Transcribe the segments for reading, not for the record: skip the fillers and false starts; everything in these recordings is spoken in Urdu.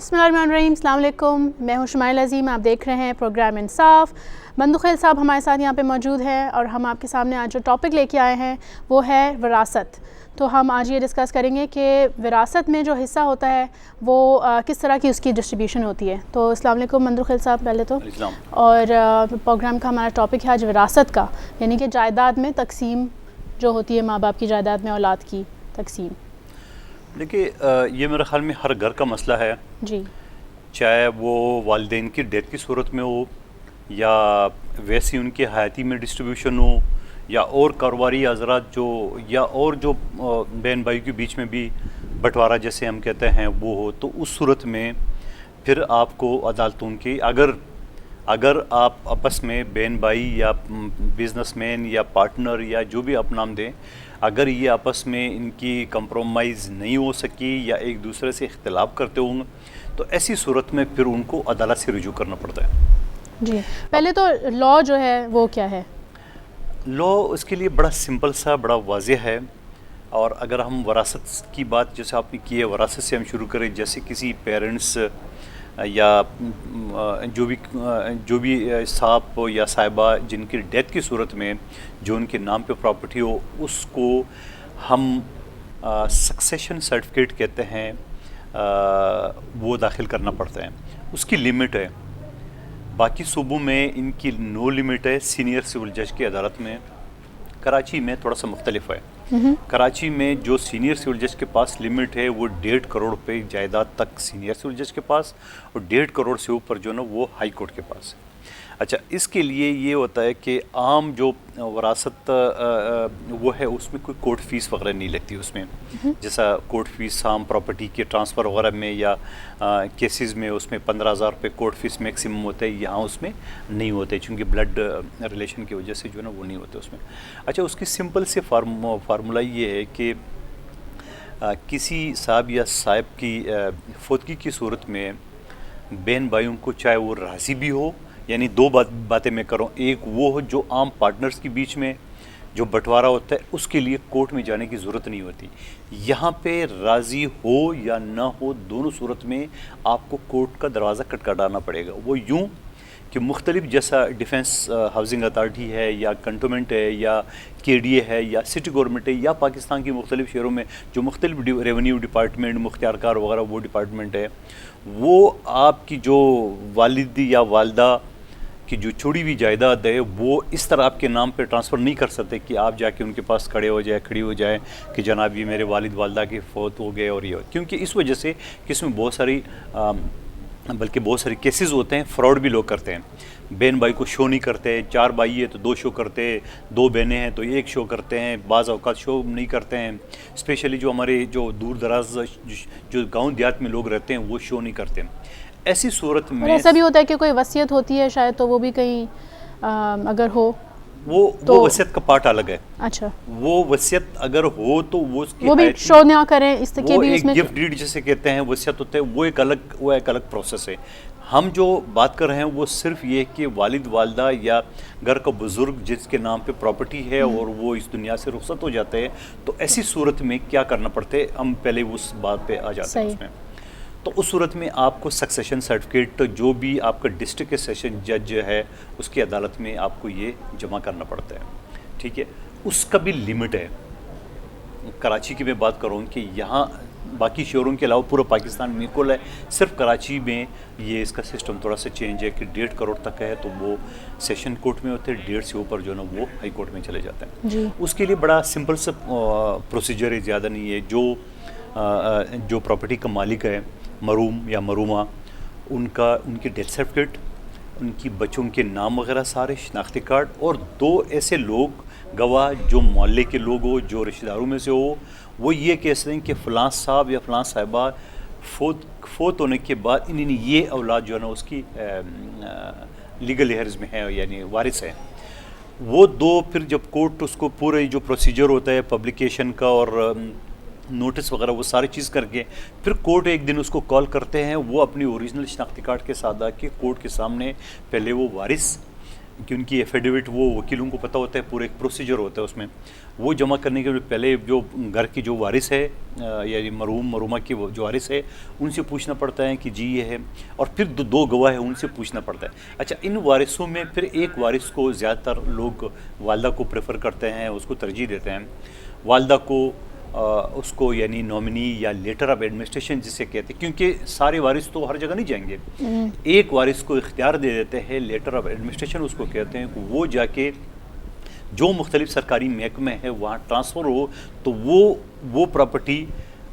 بسم اللہ الرحمن الرحیم، السلام علیکم، میں ہوں شمائل عظیم، آپ دیکھ رہے ہیں پروگرام انصاف۔ مندوخیل صاحب ہمارے ساتھ یہاں پہ موجود ہیں اور ہم آپ کے سامنے آج جو ٹاپک لے کے آئے ہیں وہ ہے وراثت۔ تو ہم آج یہ ڈسکس کریں گے کہ وراثت میں جو حصہ ہوتا ہے وہ کس طرح کی اس کی ڈسٹریبیوشن ہوتی ہے۔ تو السلام علیکم مندوخیل صاحب پہلے تو، اور پروگرام کا ہمارا ٹاپک ہے آج وراثت کا، یعنی کہ جائیداد میں تقسیم جو ہوتی ہے، ماں باپ کی جائیداد میں اولاد کی تقسیم۔ دیکھیے یہ میرے خیال میں ہر گھر کا مسئلہ ہے، جی، چاہے وہ والدین کی ڈیتھ کی صورت میں ہو یا ویسی ان کی حیاتی میں ڈسٹریبیوشن ہو یا اور کاروباری حضرات یا اور جو بہن بھائی کے بیچ میں بھی بٹوارا جیسے ہم کہتے ہیں وہ ہو، تو اس صورت میں پھر آپ کو عدالتوں کی اگر آپ آپس میں بہن بھائی یا بزنس مین یا پارٹنر یا جو بھی آپ نام دیں، اگر یہ آپس میں ان کی کمپرومائز نہیں ہو سکی یا ایک دوسرے سے اختلاف کرتے ہوں تو ایسی صورت میں پھر ان کو عدالت سے رجوع کرنا پڑتا ہے۔ جی، پہلے تو لاء جو ہے وہ کیا ہے؟ لاء اس کے لیے بڑا سمپل سا بڑا واضح ہے، اور اگر ہم وراثت کی بات جیسے آپ نے کی ہے، وراثت سے ہم شروع کریں، جیسے کسی پیرنٹس یا جو بھی صاحب یا صاحبہ جن کی ڈیتھ کی صورت میں جو ان کے نام پہ پراپرٹی ہو، اس کو ہم سکسیشن سرٹیفکیٹ کہتے ہیں، وہ داخل کرنا پڑتا ہے۔ اس کی لمٹ ہے، باقی صوبوں میں ان کی نو لمٹ ہے۔ سینئر سول جج کی عدالت میں کراچی میں تھوڑا سا مختلف ہے۔ کراچی میں جو سینئر سول جج کے پاس لمٹ ہے وہ 1.5 کروڑ روپے جائیداد تک سینئر سول جج کے پاس، اور 1.5 کروڑ سے اوپر جو نا وہ ہائی کورٹ کے پاس۔ اچھا، اس کے لیے یہ ہوتا ہے کہ عام جو وراثت وہ ہے اس میں کوئی کورٹ فیس وغیرہ نہیں لگتی، اس میں جیسا کورٹ فیس عام پراپرٹی کے ٹرانسفر وغیرہ میں یا کیسز میں اس میں 15,000 روپے کورٹ فیس میکسیمم ہوتا ہے، یہاں اس میں نہیں ہوتے چونکہ بلڈ ریلیشن کی وجہ سے جو ہے نا وہ نہیں ہوتے اس میں۔ اچھا، اس کی سمپل سے فارمولہ یہ ہے کہ کسی صاحب یا صاحب کی فوتگی کی صورت میں بہن بھائیوں کو چاہے وہ راضی بھی ہو، یعنی دو باتیں میں کروں، ایک وہ ہو جو عام پارٹنرز کے بیچ میں جو بٹوارا ہوتا ہے اس کے لیے کورٹ میں جانے کی ضرورت نہیں ہوتی۔ یہاں پہ راضی ہو یا نہ ہو، دونوں صورت میں آپ کو کورٹ کا دروازہ کھٹکھٹانا پڑے گا۔ وہ یوں کہ مختلف جیسا ڈیفنس ہاؤسنگ اتھارٹی ہے یا کنٹونمنٹ ہے یا کے ڈی اے ہے یا سٹی گورنمنٹ ہے یا پاکستان کی مختلف شہروں میں جو مختلف ریونیو ڈپارٹمنٹ، مختار کار وغیرہ وہ ڈپارٹمنٹ ہے، وہ آپ کی جو والد یا والدہ کی جو چھوڑی ہوئی جائیداد ہے وہ اس طرح آپ کے نام پہ ٹرانسفر نہیں کر سکتے کہ آپ جا کے ان کے پاس کھڑی ہو جائے کہ جناب یہ میرے والد والدہ کے فوت ہو گئے، اور یہ کیونکہ اس وجہ سے کہ اس میں بہت ساری کیسز ہوتے ہیں، فراڈ بھی لوگ کرتے ہیں۔ بہن بھائی کو شو نہیں کرتے، 4 بھائی ہے تو 2 شو کرتے، 2 بہنیں ہیں تو 1 شو کرتے ہیں، بعض اوقات شو نہیں کرتے ہیں، اسپیشلی جو ہمارے جو دور دراز جو گاؤں دیہات میں لوگ رہتے ہیں وہ شو نہیں کرتے۔ ایسی صورت میں ایسا بھی ہوتا ہے کہ کوئی وصیت ہوتی ہے شاید، تو وہ بھی کہیں اگر ہو وہ وصیت کا پارٹ الگ ہے۔ اچھا، وہ وصیت اگر ہو تو وہ اس کی وہ بھی شو نہ کریں، اس کے بھی اس میں گفٹ ڈیڈ جسے کہتے ہیں وصیت ہوتا ہے، وہ ایک الگ پروسیس ہے۔ ہم جو بات کر رہے ہیں وہ صرف یہ کہ والد والدہ یا گھر کا بزرگ جس کے نام پہ پراپرٹی ہے اور وہ اس دنیا سے رخصت ہو جاتے ہیں، تو ایسی صورت میں کیا کرنا پڑتا ہے، ہم پہلے اس بات پہ آ جاتے ہیں اس میں۔ تو اس صورت میں آپ کو سکسیشن سرٹیفکیٹ جو بھی آپ کا ڈسٹرکٹ سیشن جج ہے اس کی عدالت میں آپ کو یہ جمع کرنا پڑتا ہے، ٹھیک ہے۔ اس کا بھی لمٹ ہے۔ کراچی کی میں بات کروں کہ یہاں باقی شہروں کے علاوہ پورا پاکستان میں کل ہے، صرف کراچی میں یہ اس کا سسٹم تھوڑا سا چینج ہے کہ 1.5 کروڑ تک ہے تو وہ سیشن کورٹ میں ہوتے ہیں، 1.5 سے اوپر جو ہے نا وہ ہائی کورٹ میں چلے جاتے ہیں۔ جی، اس کے لیے بڑا سمپل سا پروسیجر ہے، زیادہ نہیں ہے۔ جو پراپرٹی کا مالک ہے، مرحوم یا مرحومہ، ان کی ڈیتھ سرٹیفکیٹ، ان کی بچوں کے نام وغیرہ سارے، شناختی کارڈ، اور 2 ایسے لوگ گواہ جو محلے کے لوگ ہو، جو رشتہ داروں میں سے ہو، وہ یہ کہہ سکیں کہ فلاں صاحب یا فلاں صاحبہ فوت ہونے کے بعد انہیں یہ اولاد جو ہے نا اس کی لیگل ہیئرز میں ہے، یعنی وارث ہے۔ وہ 2 پھر جب کورٹ اس کو پورے جو پروسیجر ہوتا ہے پبلیکیشن کا اور نوٹس وغیرہ وہ ساری چیز کر کے پھر کورٹ ایک دن اس کو کال کرتے ہیں، وہ اپنی اوریجنل شناختی کارڈ کے ساتھ آ کے کورٹ کے سامنے پہلے وہ وارث کہ ان کی ایفیڈیوٹ وہ وکیلوں کو پتہ ہوتا ہے، پورا ایک پروسیجر ہوتا ہے اس میں، وہ جمع کرنے کے پہلے جو گھر کی جو وارث ہے یعنی مرحوم مرحومہ کی جو وارث ہے ان سے پوچھنا پڑتا ہے کہ جی یہ ہے، اور پھر دو گواہ ہیں ان سے پوچھنا پڑتا ہے. اچھا، ان وارثوں میں پھر ایک وارث کو زیادہ تر لوگ والدہ کو پریفر کرتے ہیں، اس کو ترجیح دیتے ہیں. والدہ کو اس کو یعنی نومنی یا لیٹر آف ایڈمنسٹریشن جسے کہتے ہیں، کیونکہ سارے وارث تو ہر جگہ نہیں جائیں گے، ایک وارث کو اختیار دے دیتے ہیں، لیٹر آف ایڈمنسٹریشن اس کو کہتے ہیں، کہ وہ جا کے جو مختلف سرکاری محکمے ہیں وہاں ٹرانسفر ہو، تو وہ پراپرٹی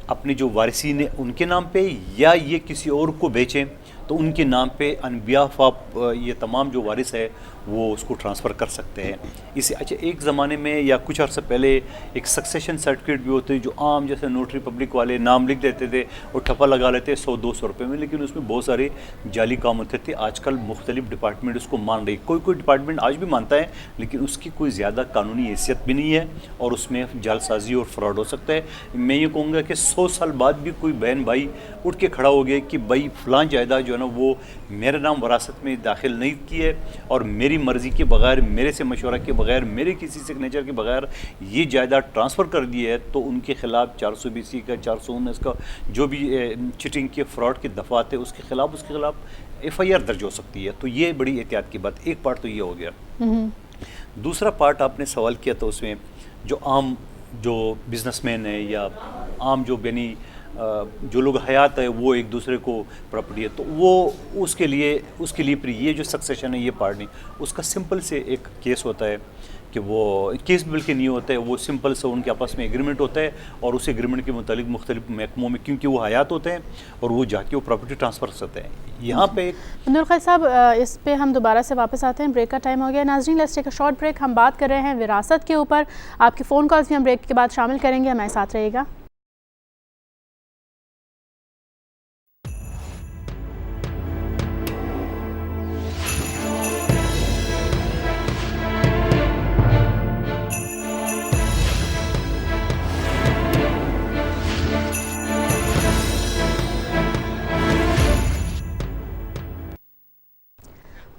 اپنے جو وارثین ہیں ان کے نام پہ، یا یہ کسی اور کو بیچیں تو ان کے نام پہ آن بیہاف آف یہ تمام جو وارث ہے وہ اس کو ٹرانسفر کر سکتے ہیں. اسے اچھا ایک زمانے میں یا کچھ عرصہ پہلے ایک سکسیشن سرٹیفکیٹ بھی ہوتے جو عام جیسے نوٹری پبلک والے نام لکھ دیتے تھے اور ٹھپا لگا لیتے 100-200 روپے میں، لیکن اس میں بہت سارے جعلی کام ہوتے تھے. آج کل مختلف ڈپارٹمنٹ اس کو مان رہی، کوئی ڈپارٹمنٹ آج بھی مانتا ہے، لیکن اس کی کوئی زیادہ قانونی حیثیت بھی نہیں ہے اور اس میں جعل سازی اور فراڈ ہو سکتا ہے. میں یہ کہوں گا کہ 100 سال بعد بھی کوئی بہن بھائی اٹھ کے کھڑا ہو گیا کہ بھائی فلاں جائیداد جو ہے نا وہ میرے نام وراثت میں داخل نہیں کی ہے، اور میری مرضی کے بغیر، میرے سے مشورہ کے بغیر، میرے کسی سگنیچر کے بغیر یہ جائیداد ٹرانسفر کر دی ہے، تو ان کے خلاف 420 کا 419 کا جو بھی چیٹنگ کے فراڈ کے دفعات ہے اس کے خلاف FIR درج ہو سکتی ہے. تو یہ بڑی احتیاط کی بات. ایک پارٹ تو یہ ہو گیا. دوسرا پارٹ آپ نے سوال کیا تھا اس میں جو عام جو بزنس مین ہے یا عام جو یعنی جو لوگ حیات ہے وہ ایک دوسرے کو پراپرٹی ہے، تو وہ اس کے لیے پھر یہ جو سکسیشن ہے یہ پارٹ نہیں، اس کا سمپل سے ایک کیس ہوتا ہے کہ وہ کیس بلکہ نہیں ہوتا ہے، وہ سمپل سے ان کے آپس میں ایگریمنٹ ہوتا ہے، اور اس ایگریمنٹ کے متعلق مختلف محکموں میں کیونکہ وہ حیات ہوتے ہیں اور وہ جا کے وہ پراپرٹی ٹرانسفر کر سکتے ہیں. یہاں پہ منظور خیر صاحب اس پہ ہم دوبارہ سے واپس آتے ہیں، بریک کا ٹائم ہو گیا. ناظرین let's take a short break. ہم بات کر رہے ہیں وراثت کے اوپر. آپ کی فون کالز بھی ہم بریک کے بعد شامل کریں گے، ہمارے ساتھ رہیے گا.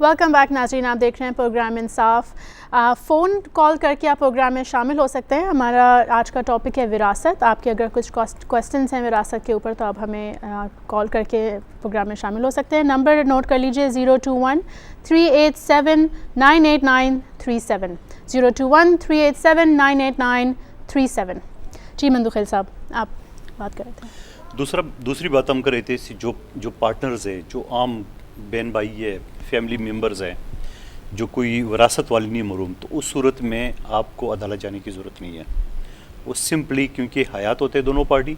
ویلکم بیک ناظرین، آپ دیکھ رہے ہیں پروگرام انصاف. فون کال کر کے آپ پروگرام میں شامل ہو سکتے ہیں. ہمارا آج کا ٹاپک ہے وراثت. آپ کے اگر کچھ کوسچنس ہیں وراثت کے اوپر تو آپ ہمیں کال کر کے پروگرام میں شامل ہو سکتے ہیں. نمبر نوٹ کر لیجئے 021-387-98937 021-387-98937. جی مندوخیل صاحب آپ بات کر رہے تھے. دوسری بات ہم کر رہے تھے جو پارٹنرز ہیں، جو عام بہن بھائی ہے، فیملی ممبرز ہیں، جو کوئی وراثت والی نہیں محروم، تو اس صورت میں آپ کو عدالت جانے کی ضرورت نہیں ہے. وہ سمپلی کیونکہ حیات ہوتے ہیں دونوں پارٹی،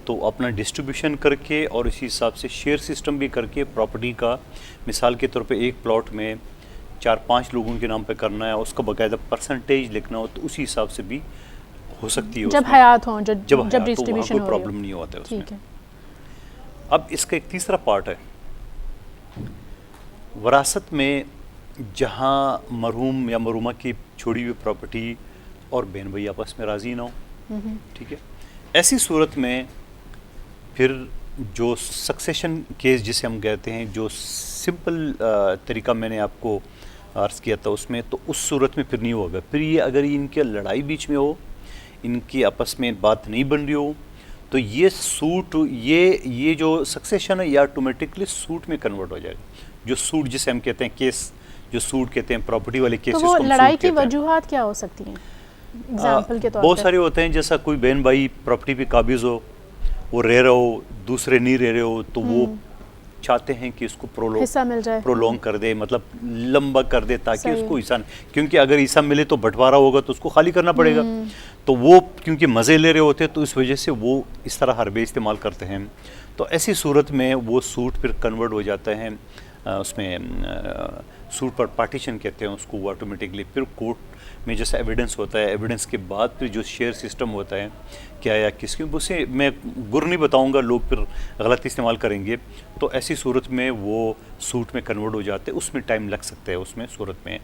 تو اپنا ڈسٹریبیوشن کر کے اور اسی حساب سے شیئر سسٹم بھی کر کے پراپرٹی کا مثال کے طور پہ ایک پلاٹ میں 4-5 لوگوں کے نام پہ کرنا ہے، اس کا باقاعدہ پرسنٹیج لکھنا ہو، تو اسی حساب سے بھی ہو سکتی ہے جب حیات ہوں، جب ڈسٹریبیوشن ڈسٹریبیوشن کوئی پرابلم نہیں ہوتا ہے اس میں. ٹھیک ہے. اب اس کا ایک تیسرا پارٹ ہے وراثت میں، جہاں مرحوم یا مرحومہ کی چھوڑی ہوئی پراپرٹی اور بہن بھائی آپس میں راضی نہ ہو. ٹھیک ہے، ایسی صورت میں پھر جو سکسیشن کیس جسے ہم کہتے ہیں، جو سمپل طریقہ میں نے آپ کو عرض کیا تھا اس میں، تو اس صورت میں پھر نہیں ہوگا. پھر یہ اگر ان کی لڑائی بیچ میں ہو، ان کی آپس میں بات نہیں بن رہی ہو، تو یہ سوٹ یہ جو سکسیشن ہے یہ آٹومیٹکلی سوٹ میں کنورٹ ہو جائے گا. جو سوٹ جسے ہم کہتے ہیں کیس، جو سوٹ کہتے ہیں پراپرٹی والے کیسز تو وہ لڑائی کی وجوہات کیا ہو سکتی ہیں ایگزامپل کے طور پر؟ بہت سارے ہوتے ہیں، جیسا کوئی بہن بھائی پراپرٹی پہ قابض ہو، وہ رہ رہا ہو، دوسرے نہیں رہ رہے ہو، تو وہ چاہتے ہیں کہ اس کو حصہ مل جائے، پرولونگ کر دے، مطلب لمبا کر دے تاکہ اس کو حصہ، کیونکہ اگر حصہ ملے تو بٹوارا ہوگا تو اس کو خالی کرنا پڑے گا. تو وہ کیونکہ مزے لے رہے ہوتے ہیں تو اس وجہ سے وہ اس طرح حربے استعمال کرتے ہیں. تو ایسی صورت میں وہ سوٹ پھر کنورٹ ہو جاتا ہے، اس میں سوٹ پر پارٹیشن کہتے ہیں اس کو. وہ آٹومیٹکلی پھر کورٹ میں جیسا ایویڈنس ہوتا ہے، ایویڈنس کے بعد پھر جو شیئر سسٹم ہوتا ہے کیا یا کس کی، اسے میں گر نہیں بتاؤں گا، لوگ پھر غلط استعمال کریں گے. تو ایسی صورت میں وہ سوٹ میں کنورٹ ہو جاتے ہیں. اس میں ٹائم لگ سکتا ہے اس میں صورت میں،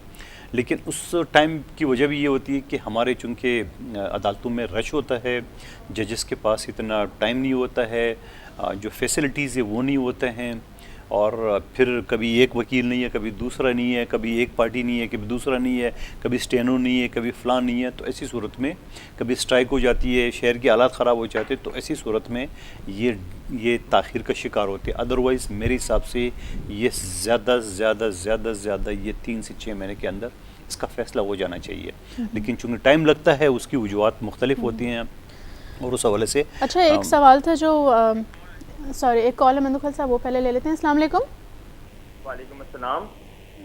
لیکن اس ٹائم کی وجہ بھی یہ ہوتی ہے کہ ہمارے چونکہ عدالتوں میں رش ہوتا ہے، ججز کے پاس اتنا ٹائم نہیں ہوتا ہے، جو فیسلٹیز ہے وہ نہیں ہوتے ہیں، اور پھر کبھی ایک وکیل نہیں ہے، کبھی دوسرا نہیں ہے، کبھی ایک پارٹی نہیں ہے، کبھی دوسرا نہیں ہے، کبھی اسٹینو نہیں ہے، کبھی فلاں نہیں ہے. تو ایسی صورت میں کبھی اسٹرائک ہو جاتی ہے، شہر کے حالات خراب ہو جاتے ہیں، تو ایسی صورت میں یہ تاخیر کا شکار ہوتے ہیں. ادروائز میرے حساب سے یہ زیادہ زیادہ زیادہ زیادہ یہ 3 سے 6 مہینے کے اندر اس کا فیصلہ ہو جانا چاہیے. لیکن چونکہ ٹائم لگتا ہے، اس کی وجوہات مختلف ہوتی ہیں، اور اس حوالے سے اچھا ایک سوال تھا جو سوری ایک کال ہے مندوخیل صاحب، وہ پہلے لے لیتے ہیں. السلام علیکم. وعلیکم السلام.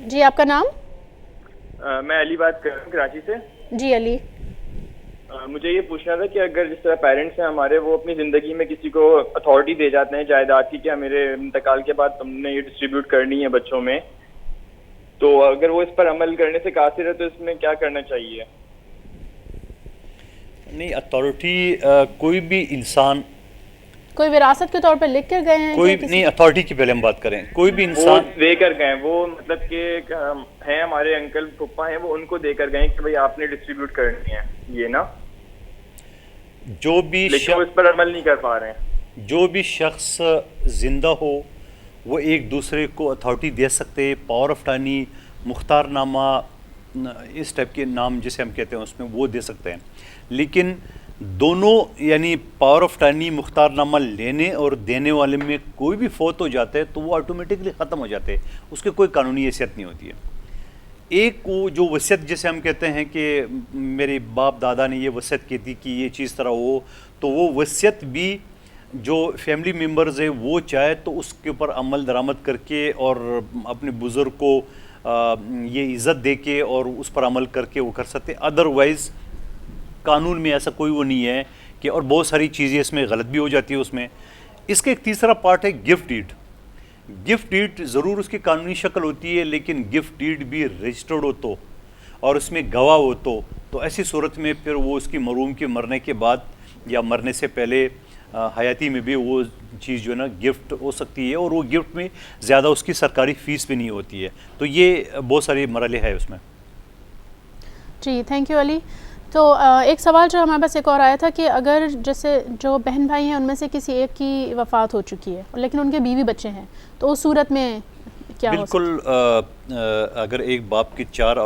جی آپ کا نام؟ میں علی بات کر رہا ہوں کراچی سے. جی علی. مجھے یہ پوچھنا تھا کہ اگر جس طرح پیرنٹس ہیں ہمارے، وہ اپنی زندگی میں کسی کو اتھارٹی دے جاتے ہیں جائیداد کی کہ میرے انتقال کے بعد تم نے یہ ڈسٹریبیوٹ کرنی ہے بچوں میں، تو اگر وہ اس پر عمل کرنے سے قاصر ہے تو اس میں کیا کرنا چاہیے؟ نہیں، اتھارٹی کوئی بھی انسان کوئی وراثت کے طور پہ لکھ کر گئے ہیں؟ کوئی نہیں، اتھارٹی کی پہلے ہم بات کریں. کوئی بھی انسان وہ دے کر گئے، وہ مطلب کہ ہیں ہمارے انکل پھپھا ہیں، وہ ان کو دے کر گئے کہ بھائی آپ نے ڈسٹریبیوٹ کرنی ہے یہ نا، جو بھی لیکن وہ اس پر عمل نہیں کر پا رہے ہیں. جو بھی شخص زندہ ہو وہ ایک دوسرے کو اتھارٹی دے سکتے، پاور آف ٹرنی، مختار نامہ، اس ٹائپ کے نام جسے ہم کہتے ہیں اس میں وہ دے سکتے ہیں. لیکن دونوں یعنی پاور آف ٹرنی، مختار نامہ لینے اور دینے والے میں کوئی بھی فوت ہو جاتا ہے تو وہ آٹومیٹکلی ختم ہو جاتے ہیں، اس کے کوئی قانونی حیثیت نہیں ہوتی ہے. ایک کو جو وصیت جسے ہم کہتے ہیں کہ میرے باپ دادا نے یہ وصیت کی تھی کہ یہ چیز طرح ہو، تو وہ وصیت بھی جو فیملی ممبرز ہیں وہ چاہے تو اس کے اوپر عمل درآمد کر کے اور اپنے بزرگ کو یہ عزت دے کے اور اس پر عمل کر کے وہ کر سکتے. ادروائز قانون میں ایسا کوئی وہ نہیں ہے کہ، اور بہت ساری چیزیں اس میں غلط بھی ہو جاتی ہے اس میں. اس کا ایک تیسرا پارٹ ہے گفٹ ڈیڈ. گفٹ ڈیڈ ضرور اس کی قانونی شکل ہوتی ہے، لیکن گفٹ ڈیڈ بھی رجسٹرڈ ہو تو اور اس میں گواہ ہو تو ایسی صورت میں پھر وہ اس کی مرحوم کے مرنے کے بعد یا مرنے سے پہلے حیاتی میں بھی وہ چیز جو ہے نا گفٹ ہو سکتی ہے، اور وہ گفٹ میں زیادہ اس کی سرکاری فیس بھی نہیں ہوتی ہے. تو یہ بہت سارے مرحلے ہیں اس میں. جی تھینک یو علی. تو ایک سوال جو ہمارے پاس ایک اور آیا تھا کہ اگر جیسے جو بہن بھائی ہیں ان میں سے کسی ایک کی وفات ہو چکی ہے لیکن ان کے بیوی بچے ہیں، تو اس صورت میں کیا ہو سکتا ہے؟ بالکل، اگر ایک باپ کے 4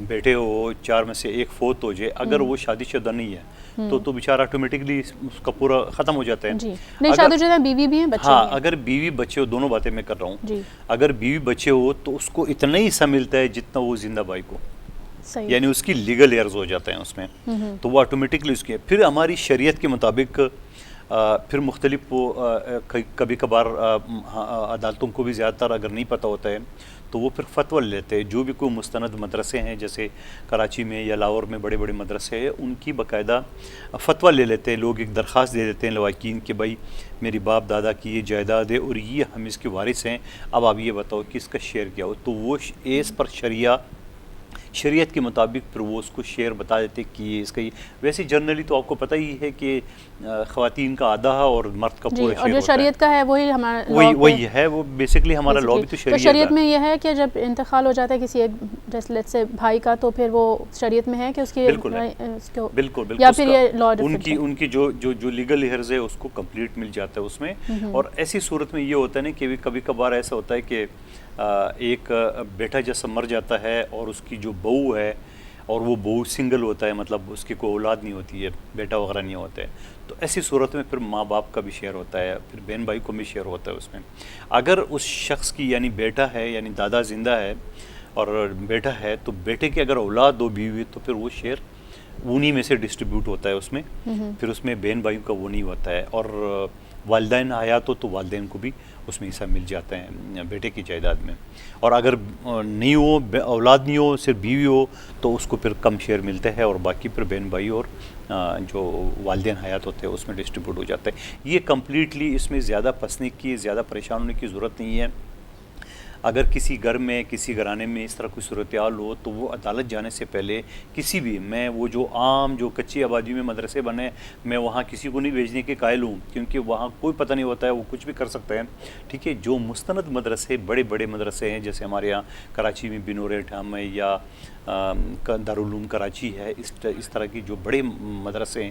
بیٹے ہو، 4 میں سے ایک فوت ہو جائے، اگر وہ شادی شدہ نہیں ہے تو بیچارہ آٹومیٹکلی اس کا پورا ختم ہو جاتا ہے. جی نہیں، شادی شدہ بیوی بھی ہیں، بچے ہاں، بھی ہیں. اگر بیوی بچے ہو، دونوں باتیں میں کر رہا ہوں. جی اگر بیوی بچے ہو تو اس کو اتنا ہی حصہ ملتا ہے جتنا وہ زندہ بھائی کو، یعنی اس کی لیگل ایئرز ہو جاتے ہیں اس میں، تو وہ آٹومیٹکلی اس کے. پھر ہماری شریعت کے مطابق پھر مختلف کبھی کبھار عدالتوں کو بھی زیادہ تر اگر نہیں پتہ ہوتا ہے تو وہ پھر فتویٰ لے لیتے ہیں. جو بھی کوئی مستند مدرسے ہیں جیسے کراچی میں یا لاہور میں بڑے بڑے مدرسے ہیں، ان کی باقاعدہ فتویٰ لے لیتے ہیں لوگ، ایک درخواست دے دیتے ہیں لواحقین کہ بھائی میری باپ دادا کی یہ جائیداد ہے اور یہ ہم اس کے وارث ہیں، اب آپ یہ بتاؤ کہ اس کا شیئر کیا ہو. تو وہ ایز پر شریعت کے مطابق پھر وہ اس کو شیئر بتا دیتے کہ اس کا یہ. ویسے جنرلی تو آپ کو پتہ ہی ہے کہ خواتین کا آدھا اور مرد کا پورا شیئر اور جو شریعت کا ہے وہی ہمارا وہی ہے، وہ بیسکلی ہمارا لا بھی تو شریعت میں یہ ہے کہ جب انتقال ہو جاتا ہے کسی ایک جیسے سے بھائی کا، تو پھر وہ شریعت میں ہے کہ اس کی بالکل یا پھر یہ لا ان کی جو لیگل ہیئرز ہے اس کو کمپلیٹ مل جاتا ہے اس میں. اور ایسی صورت میں یہ ہوتا ہے نا کہ کبھی کبھار ایسا ہوتا ہے کہ ایک بیٹا جیسا مر جاتا ہے اور اس کی جو بہو ہے اور وہ بہو سنگل ہوتا ہے، مطلب اس کی کوئی اولاد نہیں ہوتی ہے، بیٹا وغیرہ نہیں ہوتا ہے، تو ایسی صورت میں پھر ماں باپ کا بھی شیئر ہوتا ہے، پھر بہن بھائی کو بھی شیئر ہوتا ہے اس میں. اگر اس شخص کی یعنی بیٹا ہے، یعنی دادا زندہ ہے اور بیٹا ہے، تو بیٹے کی اگر اولاد ہو، بیوی، تو پھر وہ شیئر انہی میں سے ڈسٹریبیوٹ ہوتا ہے اس میں. پھر اس میں بہن بھائیوں کا وہ نہیں ہوتا ہے. اور والدین حیات ہو تو والدین کو بھی اس میں حصہ مل جاتا ہے بیٹے کی جائیداد میں. اور اگر نہیں ہو، اولاد نہیں ہو، صرف بیوی ہو، تو اس کو پھر کم شیئر ملتا ہے اور باقی پھر بہن بھائی اور جو والدین حیات ہوتے ہیں اس میں ڈسٹریبیوٹ ہو جاتا ہے. یہ کمپلیٹلی اس میں زیادہ پھنسنے کی، زیادہ پریشان ہونے کی ضرورت نہیں ہے. اگر کسی گھر میں، کسی گھرانے میں اس طرح کوئی صورتحال ہو تو وہ عدالت جانے سے پہلے کسی بھی، میں وہ جو عام جو کچی آبادی میں مدرسے بنے، میں وہاں کسی کو نہیں بھیجنے کے قائل ہوں، کیونکہ وہاں کوئی پتہ نہیں ہوتا ہے، وہ کچھ بھی کر سکتے ہیں. ٹھیک ہے، جو مستند مدرسے، بڑے بڑے مدرسے ہیں جیسے ہمارے یہاں کراچی میں بنور ٹھام ہے یا دارالعلوم کراچی ہے، اس طرح کی جو بڑے مدرسے ہیں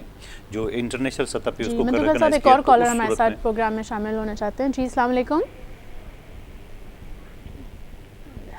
جو انٹرنیشنل سطح پہ اس کو ایک اور کالر ہمارے ساتھ پروگرام میں شامل ہونا چاہتے ہیں. جی السلام علیکم.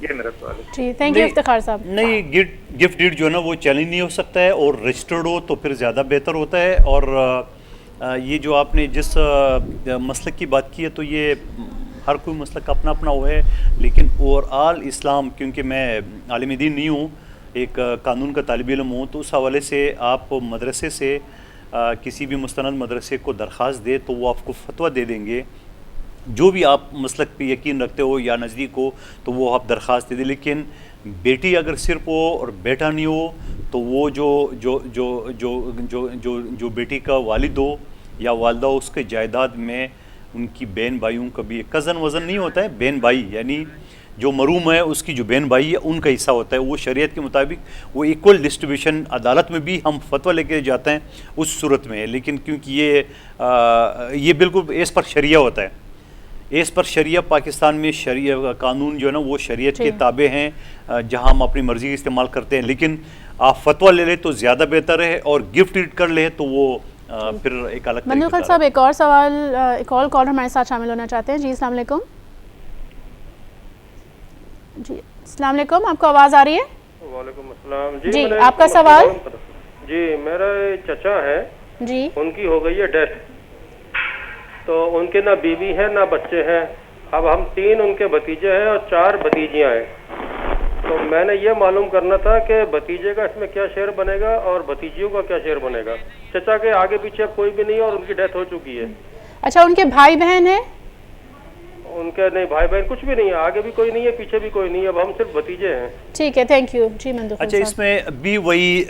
یہ میرا سوال ہے. جی تھینک یو افتخار صاحب. نہیں، گفٹ ڈیڈ جو ہے نا وہ چیلنج نہیں ہو سکتا ہے، اور رجسٹرڈ ہو تو پھر زیادہ بہتر ہوتا ہے. اور یہ جو آپ نے جس مسلک کی بات کی ہے تو یہ ہر کوئی مسلک کا اپنا اپنا وہ ہے، لیکن اوور آل اسلام، کیونکہ میں عالم دین نہیں ہوں، ایک قانون کا طالب علم ہوں، تو اس حوالے سے آپ مدرسے سے کسی بھی مستند مدرسے کو درخواست دے تو وہ آپ کو فتویٰ دے دیں گے. جو بھی آپ مسلک پہ یقین رکھتے ہو یا نزدیک ہو تو وہ آپ درخواست دے دیں. لیکن بیٹی اگر صرف ہو اور بیٹا نہیں ہو تو وہ جو بیٹی کا والد ہو یا والدہ ہو، اس کے جائیداد میں ان کی بہن بھائیوں کا بھی کزن وزن نہیں ہوتا ہے، بہن بھائی یعنی جو مروم ہے اس کی جو بہن بھائی ہے ان کا حصہ ہوتا ہے. وہ شریعت کے مطابق وہ ایکول ڈسٹریبیوشن عدالت میں بھی ہم فتویٰ لے کے جاتے ہیں اس صورت میں. لیکن کیونکہ یہ بالکل ایز پر شریعہ ہوتا ہے، ایز پر شریعہ پاکستان میں شریعہ قانون جو ہے نا وہ شریعت کے تابع ہیں، جہاں ہم اپنی مرضی استعمال کرتے ہیں. لیکن آپ فتویٰ لے لیں تو زیادہ بہتر ہے، اور گفٹ ڈیڈ کر لیں تو وہ پھر ایک الگ طریقے. مندوخیل صاحب ایک اور سوال، ایک اور کال ہمارے ساتھ شامل ہونا چاہتے ہیں. جی السلام علیکم. جی السلام علیکم، آپ کو آواز آ رہی ہے؟ وعلیکم السلام. جی آپ کا سوال. جی میرا چچا ہے، جی ان کی ہو گئی ہے ڈیتھ، تو ان کے نہ بیوی ہے نہ بچے ہیں. اب ہم 3 ان کے بھتیجے ہیں اور 4 بھتیجیاں ہیں. تو میں نے یہ معلوم کرنا تھا کہ بھتیجے کا اس میں کیا شیئر بنے گا اور بھتیجیوں کا کیا شیئر بنے گا. چچا کے آگے پیچھے اب کوئی بھی نہیں ہے اور ان کی ڈیتھ ہو چکی ہے. اچھا، ان کے بھائی بہن ہیں؟ ان کے نہیں، بھائی بہن کچھ بھی نہیں ہے، آگے بھی کوئی نہیں ہے پیچھے بھی کوئی نہیں ہے. اب ہم صرف بھتیجے ہیں. ٹھیک ہے، تھینک یو. جی مندوخیل اچھا، اس میں بھی وہی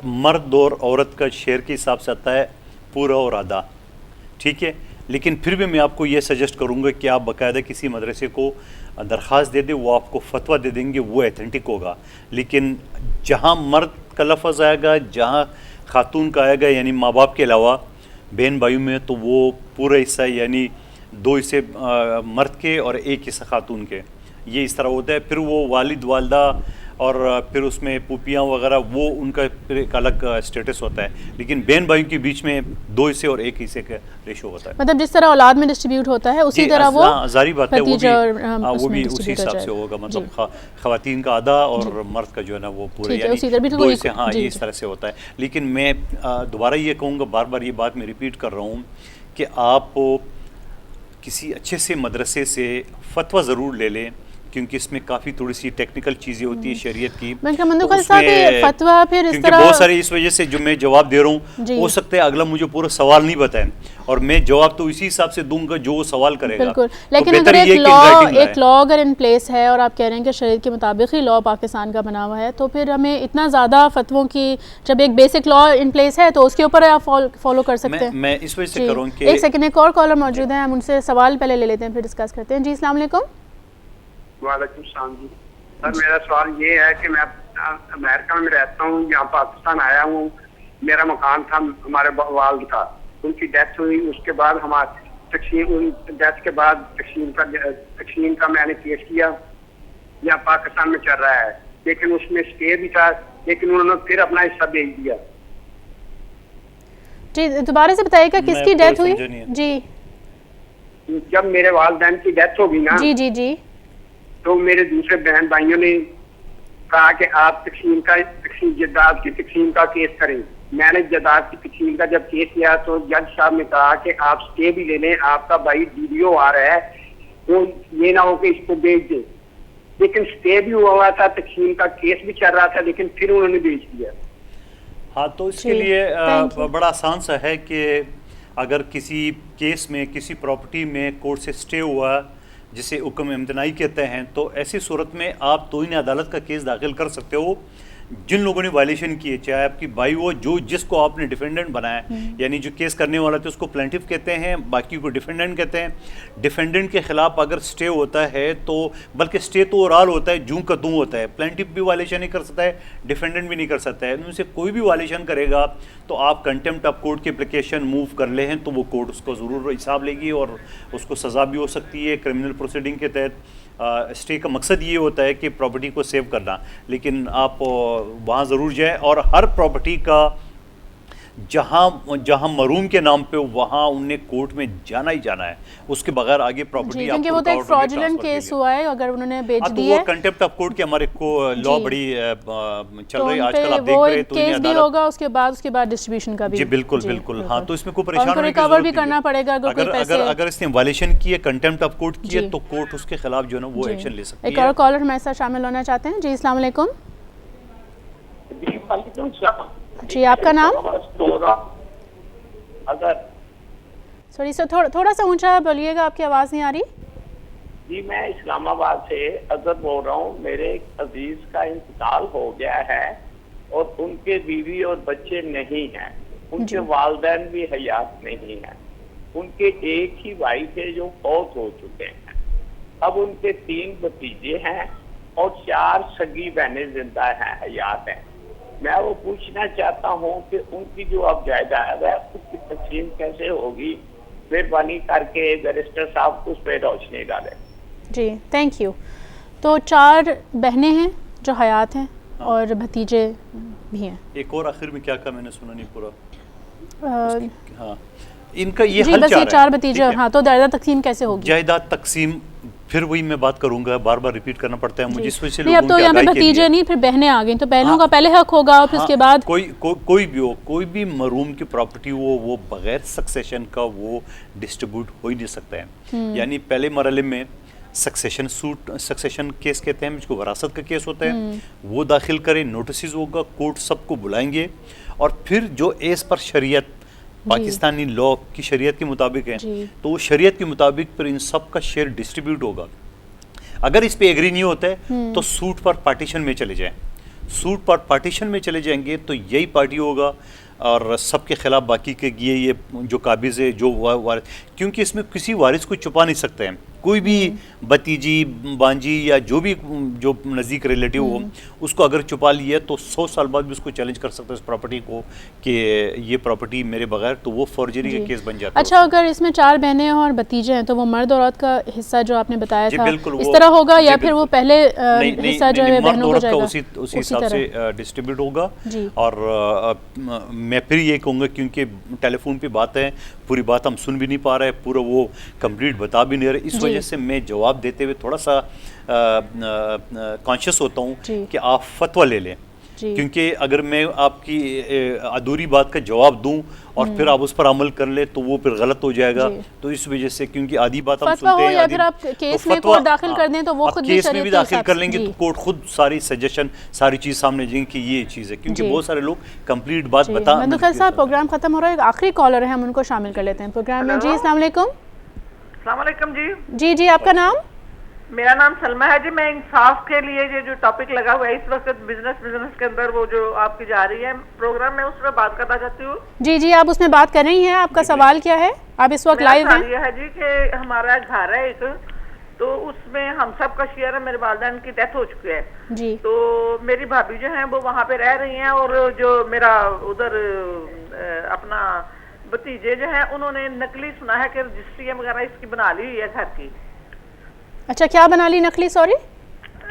مرد اور عورت کا شیئر کے حساب سے آتا ہے پورا اور آدھا، ٹھیک ہے. لیکن پھر بھی میں آپ کو یہ سجیسٹ کروں گا کہ آپ باقاعدہ کسی مدرسے کو درخواست دے دیں، وہ آپ کو فتویٰ دے دیں گے، وہ ایتھینٹک ہوگا. لیکن جہاں مرد کا لفظ آئے گا، جہاں خاتون کا آئے گا، یعنی ماں باپ کے علاوہ بہن بھائیوں میں، تو وہ پورا حصہ یعنی 2 حصے مرد کے اور 1 حصہ خاتون کے، یہ اس طرح ہوتا ہے. پھر وہ والد والدہ اور پھر اس میں پوپیاں وغیرہ، وہ ان کا پھر ایک الگ اسٹیٹس ہوتا ہے. لیکن بہن بھائیوں کے بیچ میں 2 حصے اور 1 حصے کا ریشو ہوتا ہے. مطلب جس طرح اولاد میں ڈسٹریبیوٹ ہوتا ہے اسی طرح وہ ظاہری بات ہے، وہ بھی اسی ڈسٹریبیوٹ حساب سے ہوگا. مطلب خواتین کا آدھا اور مرد کا جو ہے نا وہ پورے، ٹھیک ہے، اسی یعنی طرح 2 حصے. ہاں، یہ اس طرح سے ہوتا ہے. لیکن میں دوبارہ یہ کہوں گا، بار بار یہ بات میں ریپیٹ کر رہا ہوں کہ آپ کسی اچھے سے مدرسے سے فتویٰ ضرور لے لیں، کیونکہ اس میں کافی تھوڑی سی ٹیکنیکل چیزیں ہوتی ہیں شریعت کی. مندوخیل صاحب فتویٰ پھر اس طرح، بہت سارے اس وجہ سے جو میں جواب دے رہا ہوں، ہو سکتا ہے اگلا مجھے پورا سوال نہیں بتائیں اور میں جواب تو اسی حساب سے دوں گا جو وہ سوال کرے گا. بالکل. لیکن اگر ایک لا اگر ان پلیس ہے اور آپ کہہ رہے ہیں کہ شریعت کے مطابق ہی لا پاکستان کا بنا ہوا ہے، تو پھر ہمیں اتنا زیادہ فتووں کی، جب ایک بیسک لا ان پلیس ہے تو اس کے اوپر آپ فالو کر سکتے ہیں. میں اس وجہ سے کروں کہ ایک سیکنڈ، ایک اور کالر موجود ہیں، ہم ان سے سوال پہلے لے لیتے ہیں پھر ڈسکس کرتے ہیں. جی السلام علیکم. وعلیکم السلام. جی سر، میرا سوال یہ ہے کہ میں امریکہ میں رہتا ہوں، یہاں پاکستان آیا ہوں. میرا مکان تھا ہمارے والد کا، ان کی ڈیتھ ہوئی. اس کے بعد ڈیتھ کے بعد تقسیم کا میں نے کیس کیا، یہاں پاکستان میں چل رہا ہے. لیکن اس میں اسٹے بھی تھا، لیکن انہوں نے پھر اپنا حصہ بھیج دیا. جی دوبارہ سے بتائیے گا کس کی ڈیتھ ہوئی؟ جی جب میرے والدین کی ڈیتھ ہوگی نا، جی جی جی، تو میرے دوسرے بہن بھائیوں نے کہا کہ آپ جائیداد کی تقسیم کا کیس کریں. میں نے جائیداد کی تقسیم کا جب کیس کیا تو جج صاحب نے کہا کہ آپ اسٹے بھی لے لیں، آپ کا بھائی ڈیڈیو آ رہا ہے، وہ یہ نہ ہو کہ اس کو بیچ دیں. لیکن اسٹے بھی ہوا تھا، تقسیم کا کیس بھی چل رہا تھا، لیکن پھر انہوں نے بیچ دیا. ہاں، تو اس کے لیے بڑا آسان سا ہے کہ اگر کسی کیس میں، کسی پراپرٹی میں کورٹ سے اسٹے ہوا جسے حکم امتناعی کہتے ہیں، تو ایسی صورت میں آپ توہین عدالت کا کیس داخل کر سکتے ہو. جن لوگوں نے وائلیشن کی ہے، چاہے آپ کی بھائی ہو، جس کو آپ نے ڈیفینڈنٹ بنایا، یعنی جو کیس کرنے والا تھا اس کو پلینٹف کہتے ہیں، باقی کو ڈیفینڈنٹ کہتے ہیں. ڈیفینڈنٹ کے خلاف اگر اسٹے ہوتا ہے تو، بلکہ اسٹے تو اوورال ہوتا ہے، جوں کا توں ہوتا ہے. پلینٹف بھی وائلیشن نہیں کر سکتا ہے، ڈیفینڈنٹ بھی نہیں کر سکتا ہے. ان میں سے کوئی بھی وائلیشن کرے گا تو آپ کنٹیمپٹ آف کورٹ کی اپلیکیشن موو کر لے ہیں تو وہ کورٹ اس کو ضرور حساب لے گی اور اس کو سزا بھی ہو سکتی ہے کرمنل پروسیڈنگ کے تحت. اسٹے کا مقصد یہ ہوتا ہے کہ پراپرٹی کو سیو کرنا. لیکن آپ وہاں ضرور جائیں اور ہر پراپرٹی کا جہاں مرحوم کے نام پہ وہاں انہیں کورٹ میں جانا ہی جانا ہے, اس کے بغیر آگے پراپرٹی کیونکہ وہ تو ایک فراڈولنٹ کیس ہوا ہے, اگر انہوں نے بیچ دی ہے. وہ کنٹیمپٹ آف کورٹ کے ہمارے کو لا بڑی چل رہی ہے آج کل, آپ دیکھ رہے ہیں تو کیس بھی ہوگا اس کے بعد ڈسٹریبیوشن کا بھی. جی بالکل. ہاں تو اس میں کوئی پریشان ہونے کی ریکور بھی کرنا پڑے گا اگر اس نے وائلیشن کی ہے, کنٹیمپٹ آف کورٹ کی ہے, تو کورٹ اس کے خلاف جو ہے نا وہ ایکشن لے سکتی ہے. ایک اور کالر ہمارے ساتھ شامل ہونا چاہتے ہیں. جی السلام علیکم. جی آپ کا نام؟ سوری سر تھوڑا سا اونچا بولیے گا, آپ کی آواز نہیں آ رہی. جی میں اسلام آباد سے اظہر بول رہا ہوں. میرے ایک عزیز کا انتقال ہو گیا ہے اور ان کے بیوی اور بچے نہیں ہیں, ان کے والدین بھی حیات نہیں ہیں. ان کے ایک ہی بھائی تھے جو فوت ہو چکے ہیں. اب ان کے 3 بھتیجے ہیں اور 4 سگی بہنیں زندہ ہیں, حیات ہیں. میں وہ پوچھنا چاہتا ہوں کہ ان کی جو اب جائیداد ہے اس کی تقسیم کیسے ہوگی؟ مہربانی کر کے بیرسٹر صاحب اس پہ روشنی ڈالیں. جی تھینک یو. تو 4 بہنیں ہیں جو حیات ہیں اور بھتیجے بھی ہیں. ایک اور آخر میں کیا کہا میں نے سنا نہیں پورا. ہاں ان کا یہ جی بس یہ 4 بھتیجے. ہاں تو جائیداد تقسیم کیسے ہوگی؟ جائیداد تقسیم پھر وہی میں بات کروں گا, بار بار ریپیٹ کرنا پڑتا ہے مجھے اس وجہ سے. اب تو یہاں پہ بھتیجے نہیں, پھر بہنیں آ گئیں, تو بہنوں کا پہلے حق ہوگا اور پھر اس کے بعد کوئی بھی ہو, کوئی بھی مرحوم کی پراپرٹی ہو, وہ بغیر سکسیشن کا وہ ڈسٹریبیوٹ ہو ہی نہیں سکتا ہے. یعنی پہلے مرحلے میں سکسیشن کیس کہتے ہیں جس کو وراثت کا کیس ہوتا ہے, وہ داخل کریں, نوٹسز ہوگا, کورٹ سب کو بلائیں گے, اور پھر جو ایز پر شریعت پاکستانی لا کی شریعت کے مطابق ہے تو وہ شریعت کے مطابق پھر ان سب کا شیئر ڈسٹریبیوٹ ہوگا. اگر اس پہ ایگری نہیں ہوتا ہے تو سوٹ پر پارٹیشن میں چلے جائیں. سوٹ پر پارٹیشن میں چلے جائیں گے تو یہی پارٹی ہوگا اور سب کے خلاف باقی کے یہ جو قابض ہے جو وارث, کیونکہ اس میں کسی وارث کو چھپا نہیں سکتے ہیں. کوئی بھی بھتیجی بانجی یا جو بھی جو نزدیک ریلیٹیو ہو, اس کو اگر چھپا لیا تو 100 سال بعد بھی اس کو چیلنج کر سکتا ہے اس پراپرٹی کو کہ یہ پراپرٹی میرے بغیر, تو وہ فورجری کا کیس بن جاتا ہے. اچھا اگر اس میں 4 بحنیں اور بھتیجے ہیں تو وہ مرد اور عورت کا حصہ جو آپ نے بتایا تھا اس طرح ہوگا یا پھر وہ پہلے حصہ جو ہے بہنوں کو جائے گا اسی حساب سے ڈسٹریبیوٹ ہوگا. اور میں پھر یہ کہوں گا کیونکہ ٹیلی فون پہ بات ہے, پوری بات ہم سن بھی نہیں پا رہے, پورا وہ کمپلیٹ بتا بھی نہیں رہے, اس وجہ سے میں جواب دیتے ہوئے تھوڑا سا کانشیس ہوتا ہوں کہ آپ فتویٰ لے لیں, کیونکہ اگر میں آپ کی ادھوری بات کا جواب دوں اور پھر آپ اس پر عمل کر لیں تو وہ پھر غلط ہو جائے گا. تو اس وجہ سے کیونکہ آدھی بات ہم سنتے ہیں, اگر آپ کیس میں کورٹ داخل کر دیں تو وہ خود کیس میں بھی داخل کر لیں گے تو کورٹ خود ساری سجیشن ساری چیز سامنے جائیں گی کہ یہ چیز ہے, کیونکہ بہت سارے لوگ کمپلیٹ بات بتا. مندوخیل صاحب پروگرام ختم ہو رہا ہے, آخری کالر ہے, ہم ان کو شامل کر لیتے ہیں پروگرام میں. جی السلام علیکم. السلام علیکم. جی جی آپ کا نام؟ میرا نام سلمہ ہے جی. میں انصاف کے لیے یہ جو ٹاپک لگا ہوا ہے اس وقت بزنس کے اندر وہ جو آپ کی جا رہی ہے پروگرام, میں اس میں بات کرنا چاہتی ہوں. جی جی آپ اس میں بات کر رہی ہیں, آپ کا سوال کیا ہے؟ آپ اس وقت لائیو ہیں. یہ ہے جی کہ ہمارا گھر ہے ایک, تو اس میں ہم سب کا شیئر ہے. میرے والدین کی ڈیتھ ہو چکی ہے جی, تو میری بھابھی جو ہیں وہ وہاں پہ رہ رہی ہیں, اور جو میرا ادھر اپنا بھتیجے جو ہیں انہوں نے نقلی سنا ہے کہ رجسٹری وغیرہ اس کی بنا لی ہوئی ہے گھر کی. اچھا کیا بنا لی نقلی؟ سوری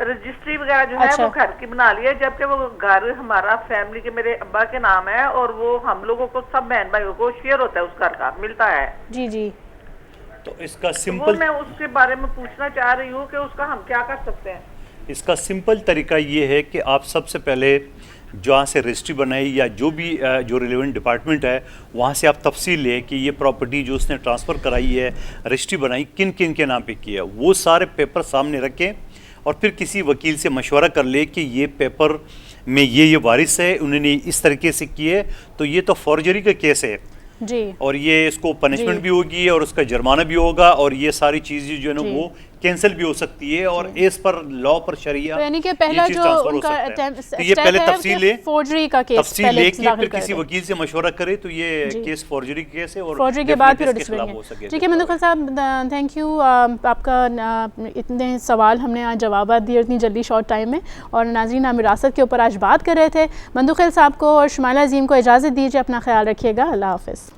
رجسٹری وغیرہ جو ہے وہ گھر کی بنا لی ہے, جبکہ وہ گھر ہمارا فیملی کے میرے ابا کے نام ہے اور وہ ہم لوگوں کو سب بہن بھائیوں کو شیئر ہوتا ہے اس گھر کا, ملتا ہے. جی جی. تو اس کا سمپل میں اس کے بارے میں پوچھنا چاہ رہی ہوں کہ اس کا ہم کیا کر سکتے ہیں. اس کا سمپل طریقہ یہ ہے کہ آپ سب سے پہلے جہاں سے رجسٹری بنائی یا جو بھی جو ریلیونٹ ڈپارٹمنٹ ہے وہاں سے آپ تفصیل لیں کہ یہ پراپرٹی جو اس نے ٹرانسفر کرائی ہے, رجسٹری بنائی, کن کن کے نام پہ کی ہے, وہ سارے پیپر سامنے رکھیں اور پھر کسی وکیل سے مشورہ کر لے کہ یہ پیپر میں یہ وارث ہے, انہوں نے اس طریقے سے کیے, تو یہ تو فورجری کا کیس ہے جی, اور یہ اس کو پنشمنٹ بھی ہوگی اور اس کا جرمانہ بھی ہوگا, اور یہ ساری چیزیں جو ہے نا وہ کینسل بھی ہو سکتی ہے, اور اس پر لا پر شریعہ یعنی کہ پہلا جو ان کا یہ پہلے تفصیل لے, فورجری کا کیس تفصیل لے کے پھر کسی وکیل سے مشورہ کرے تو یہ کیس فورجری کیس ہے, اور فورجری کے بعد پھر ٹھیک ہے. مندوخیل صاحب تھینک یو, آپ کا اتنے سوال ہم نے آج جوابات دیے اتنی جلدی شارٹ ٹائم میں, اور ناظرین ہم وراثت کے اوپر آج بات کر رہے تھے. مندوخیل صاحب کو اور شمائلہ عظیم کو اجازت دیجیے, اپنا خیال رکھیے گا, اللہ حافظ.